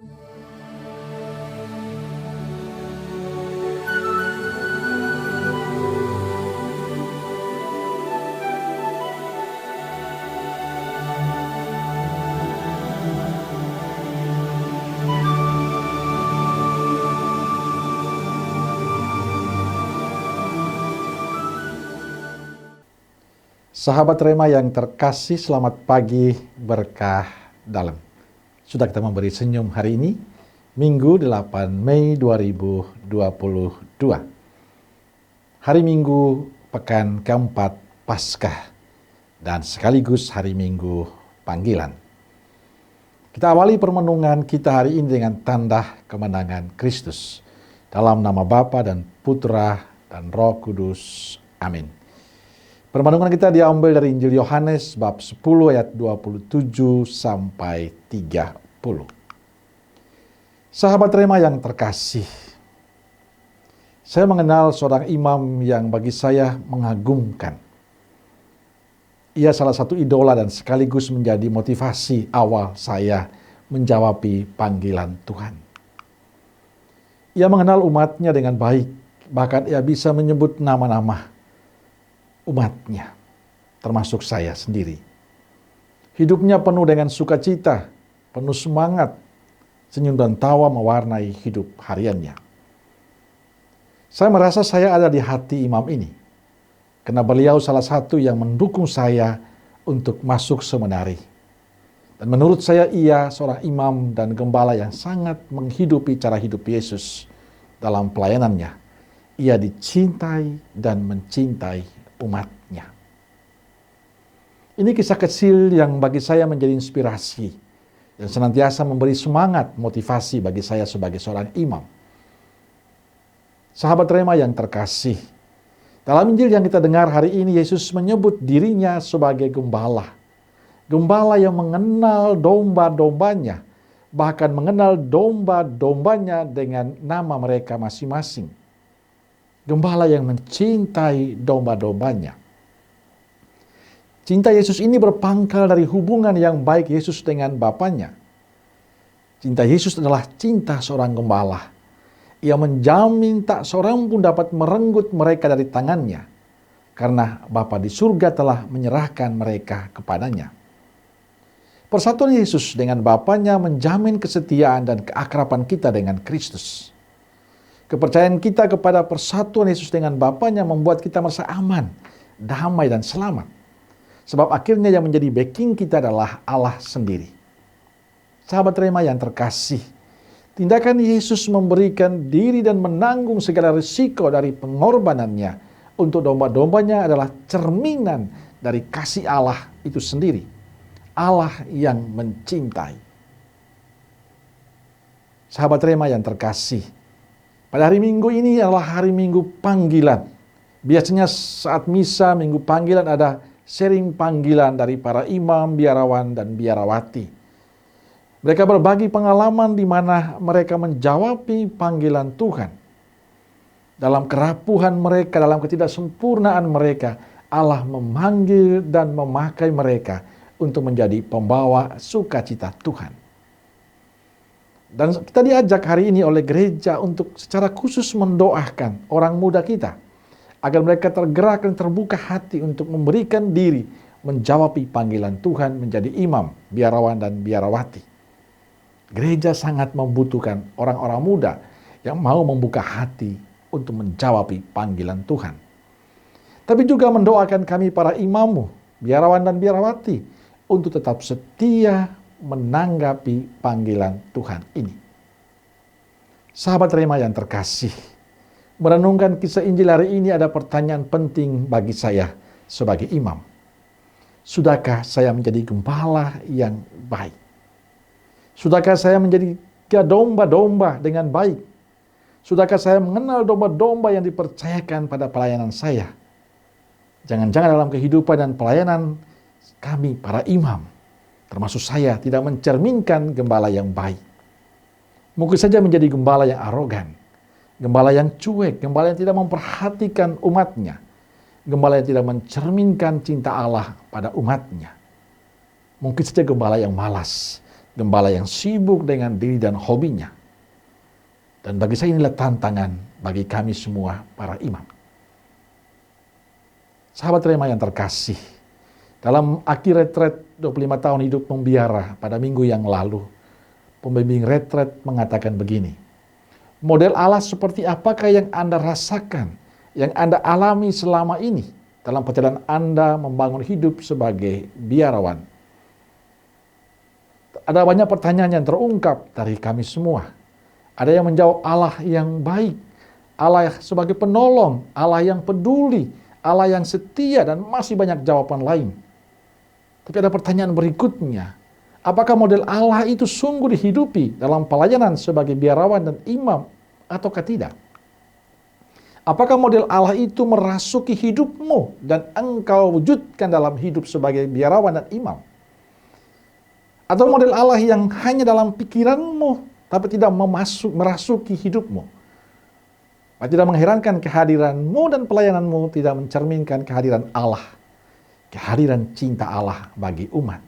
Sahabat Rema yang terkasih, selamat pagi berkah dalam. Sudah kita memberi senyum hari ini, Minggu 8 Mei 2022. Hari Minggu pekan keempat Paskah dan sekaligus hari Minggu panggilan. Kita awali permenungan kita hari ini dengan tanda kemenangan Kristus. Dalam nama Bapa dan Putra dan Roh Kudus. Amin. Permenungan kita diambil dari Injil Yohanes bab 10 ayat 27 sampai 30. Sahabat Rema yang terkasih, saya mengenal seorang imam yang bagi saya mengagumkan. Ia salah satu idola dan sekaligus menjadi motivasi awal saya menjawabi panggilan Tuhan. Ia mengenal umatnya dengan baik, bahkan ia bisa menyebut nama-nama umatnya, termasuk saya sendiri. Hidupnya penuh dengan sukacita, penuh semangat, senyum dan tawa mewarnai hidup hariannya. Saya merasa saya ada di hati imam ini, karena beliau salah satu yang mendukung saya untuk masuk seminari. Dan menurut saya ia seorang imam dan gembala yang sangat menghidupi cara hidup Yesus dalam pelayanannya. Ia dicintai dan mencintai umatnya. Ini kisah kecil yang bagi saya menjadi inspirasi dan senantiasa memberi semangat motivasi bagi saya sebagai seorang imam. Sahabat Rema yang terkasih, dalam Injil yang kita dengar hari ini Yesus menyebut dirinya sebagai gembala. Gembala yang mengenal domba-dombanya, bahkan mengenal domba-dombanya dengan nama mereka masing-masing. Gembala yang mencintai domba-dombanya. Cinta Yesus ini berpangkal dari hubungan yang baik Yesus dengan Bapanya. Cinta Yesus adalah cinta seorang gembala. Ia menjamin tak seorang pun dapat merenggut mereka dari tangannya, karena Bapa di surga telah menyerahkan mereka kepadanya. Persatuan Yesus dengan Bapanya menjamin kesetiaan dan keakraban kita dengan Kristus. Kepercayaan kita kepada persatuan Yesus dengan Bapanya membuat kita merasa aman, damai, dan selamat. Sebab akhirnya yang menjadi backing kita adalah Allah sendiri. Sahabat Rema yang terkasih, tindakan Yesus memberikan diri dan menanggung segala risiko dari pengorbanannya untuk domba-dombanya adalah cerminan dari kasih Allah itu sendiri. Allah yang mencintai. Sahabat Rema yang terkasih, pada hari Minggu ini adalah hari Minggu panggilan. Biasanya saat misa Minggu panggilan ada sharing panggilan dari para imam, biarawan, dan biarawati. Mereka berbagi pengalaman di mana mereka menjawabi panggilan Tuhan. Dalam kerapuhan mereka, dalam ketidaksempurnaan mereka, Allah memanggil dan memakai mereka untuk menjadi pembawa sukacita Tuhan. Dan kita diajak hari ini oleh gereja untuk secara khusus mendoakan orang muda kita, agar mereka tergerak dan terbuka hati untuk memberikan diri, menjawabi panggilan Tuhan menjadi imam, biarawan, dan biarawati. Gereja sangat membutuhkan orang-orang muda yang mau membuka hati untuk menjawabi panggilan Tuhan. Tapi juga mendoakan kami para imammu, biarawan dan biarawati, untuk tetap setia menanggapi panggilan Tuhan ini. Sahabat Rema yang terkasih, merenungkan kisah Injil hari ini ada pertanyaan penting bagi saya sebagai imam. Sudahkah saya menjadi gembala yang baik? Sudahkah saya menjadi domba-domba dengan baik? Sudahkah saya mengenal domba-domba yang dipercayakan pada pelayanan saya? Jangan-jangan dalam kehidupan dan pelayanan kami para imam, termasuk saya, tidak mencerminkan gembala yang baik. Mungkin saja menjadi gembala yang arogan, gembala yang cuek, gembala yang tidak memperhatikan umatnya, gembala yang tidak mencerminkan cinta Allah pada umatnya. Mungkin saja gembala yang malas, Gembala yang sibuk dengan diri dan hobinya. Dan bagi saya inilah tantangan bagi kami semua para imam. Sahabat Rema yang terkasih, dalam akhir retret 25 tahun hidup membiara pada minggu yang lalu, pembimbing retret mengatakan begini, model Allah seperti apakah yang Anda rasakan, yang Anda alami selama ini dalam perjalanan Anda membangun hidup sebagai biarawan? Ada banyak pertanyaan yang terungkap dari kami semua. Ada yang menjawab Allah yang baik, Allah sebagai penolong, Allah yang peduli, Allah yang setia, dan masih banyak jawaban lain. Tapi ada pertanyaan berikutnya, apakah model Allah itu sungguh dihidupi dalam pelayanan sebagai biarawan dan imam ataukah tidak? Apakah model Allah itu merasuki hidupmu dan engkau wujudkan dalam hidup sebagai biarawan dan imam? Atau model Allah yang hanya dalam pikiranmu tapi tidak merasuki hidupmu? Tidak mengherankan kehadiranmu dan pelayananmu tidak mencerminkan kehadiran Allah, kehadiran cinta Allah bagi umat.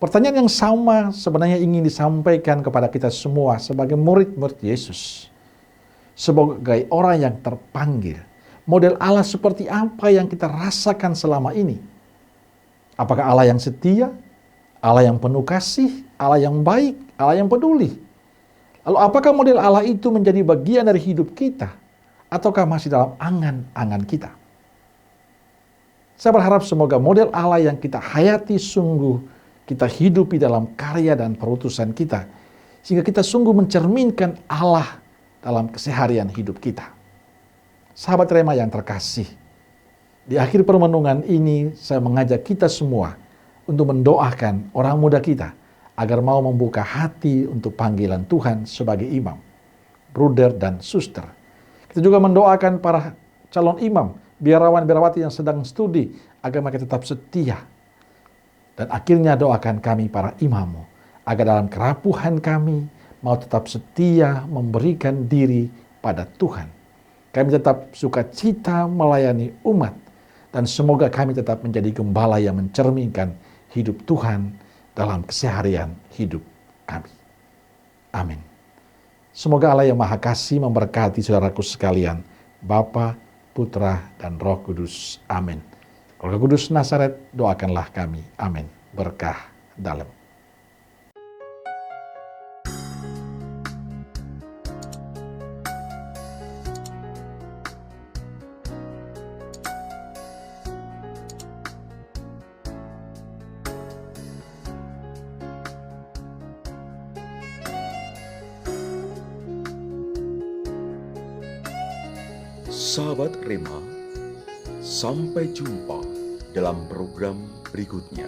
Pertanyaan yang sama sebenarnya ingin disampaikan kepada kita semua sebagai murid-murid Yesus. Sebagai orang yang terpanggil, model Allah seperti apa yang kita rasakan selama ini? Apakah Allah yang setia, Allah yang penuh kasih, Allah yang baik, Allah yang peduli? Lalu apakah model Allah itu menjadi bagian dari hidup kita? Ataukah masih dalam angan-angan kita? Saya berharap semoga model Allah yang kita hayati sungguh kita hidupi dalam karya dan perutusan kita. Sehingga kita sungguh mencerminkan Allah dalam keseharian hidup kita. Sahabat Rema yang terkasih, di akhir permenungan ini saya mengajak kita semua untuk mendoakan orang muda kita agar mau membuka hati untuk panggilan Tuhan sebagai imam, bruder dan suster. Kita juga mendoakan para calon imam, biarawan-biarawati yang sedang studi agar mereka tetap setia. Dan akhirnya doakan kami para imammu agar dalam kerapuhan kami mau tetap setia memberikan diri pada Tuhan. Kami tetap sukacita melayani umat dan semoga kami tetap menjadi gembala yang mencerminkan hidup Tuhan dalam keseharian hidup kami. Amin. Semoga Allah yang Maha Kasih memberkati saudaraku sekalian, Bapa, Putra, dan Roh Kudus. Amin. Roh Kudus Nazaret, doakanlah kami. Amin. Berkah dalam. Sahabat Rema, sampai jumpa dalam program berikutnya.